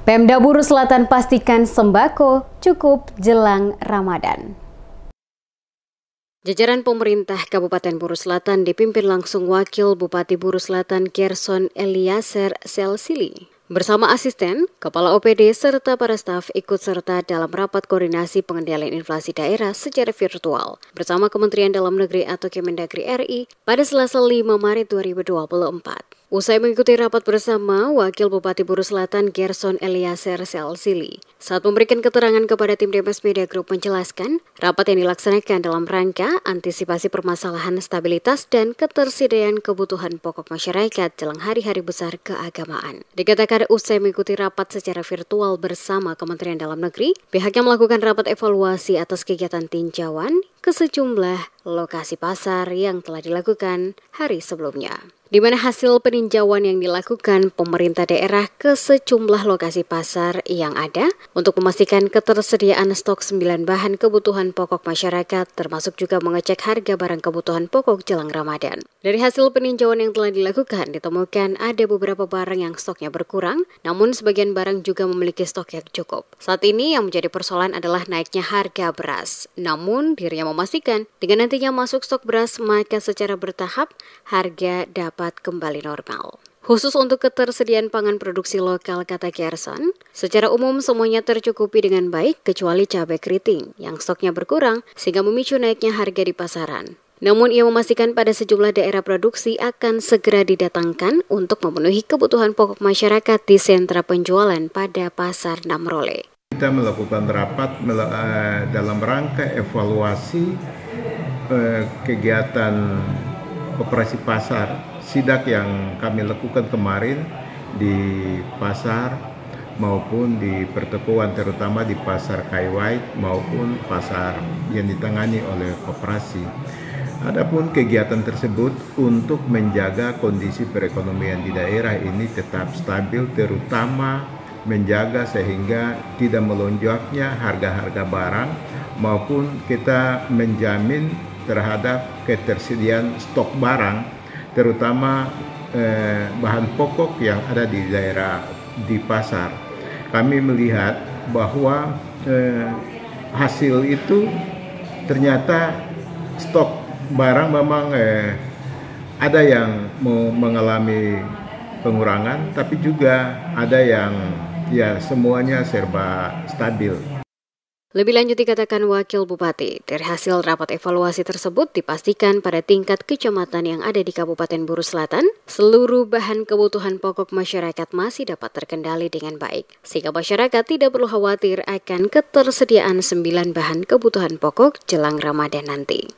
Pemda Buru Selatan pastikan sembako cukup jelang Ramadan. Jajaran pemerintah Kabupaten Buru Selatan dipimpin langsung Wakil Bupati Buru Selatan Gerson Eliezer Selsili. Bersama asisten, kepala OPD, serta para staf ikut serta dalam rapat koordinasi pengendalian inflasi daerah secara virtual bersama Kementerian Dalam Negeri atau Kemendagri RI pada Selasa 5 Maret 2024. Usai mengikuti rapat bersama, Wakil Bupati Buru Selatan Gerson Eliezer Selsili saat memberikan keterangan kepada tim Demes Media Group menjelaskan, rapat yang dilaksanakan dalam rangka antisipasi permasalahan stabilitas dan ketersediaan kebutuhan pokok masyarakat jelang hari-hari besar keagamaan. Dikatakan usai mengikuti rapat secara virtual bersama Kementerian Dalam Negeri, pihaknya melakukan rapat evaluasi atas kegiatan tinjauan ke sejumlah lokasi pasar yang telah dilakukan hari sebelumnya. Di mana hasil peninjauan yang dilakukan pemerintah daerah ke sejumlah lokasi pasar yang ada untuk memastikan ketersediaan stok 9 bahan kebutuhan pokok masyarakat termasuk juga mengecek harga barang kebutuhan pokok jelang Ramadan. Dari hasil peninjauan yang telah dilakukan ditemukan ada beberapa barang yang stoknya berkurang, namun sebagian barang juga memiliki stok yang cukup. Saat ini yang menjadi persoalan adalah naiknya harga beras. Namun dirinya memastikan dengan nantinya masuk stok beras maka secara bertahap harga dapat kembali normal. Khusus untuk ketersediaan pangan produksi lokal, kata Gerson, secara umum semuanya tercukupi dengan baik kecuali cabai keriting yang stoknya berkurang sehingga memicu naiknya harga di pasaran. Namun ia memastikan pada sejumlah daerah produksi akan segera didatangkan untuk memenuhi kebutuhan pokok masyarakat di sentra penjualan pada Pasar Namrole. Kita melakukan rapat dalam rangka evaluasi kegiatan operasi pasar sidak yang kami lakukan kemarin di pasar maupun di pertokoan, terutama di pasar Kaiwait maupun pasar yang ditangani oleh koperasi. Adapun kegiatan tersebut untuk menjaga kondisi perekonomian di daerah ini tetap stabil, terutama menjaga sehingga tidak melonjaknya harga-harga barang maupun kita menjamin terhadap ketersediaan stok barang terutama bahan pokok yang ada di daerah di pasar. Kami melihat bahwa hasil itu ternyata stok barang memang ada yang mengalami pengurangan, tapi juga ada yang semuanya serba stabil. Lebih lanjut dikatakan Wakil Bupati, dari hasil rapat evaluasi tersebut dipastikan pada tingkat kecamatan yang ada di Kabupaten Buru Selatan, seluruh bahan kebutuhan pokok masyarakat masih dapat terkendali dengan baik, sehingga masyarakat tidak perlu khawatir akan ketersediaan 9 bahan kebutuhan pokok jelang Ramadan nanti.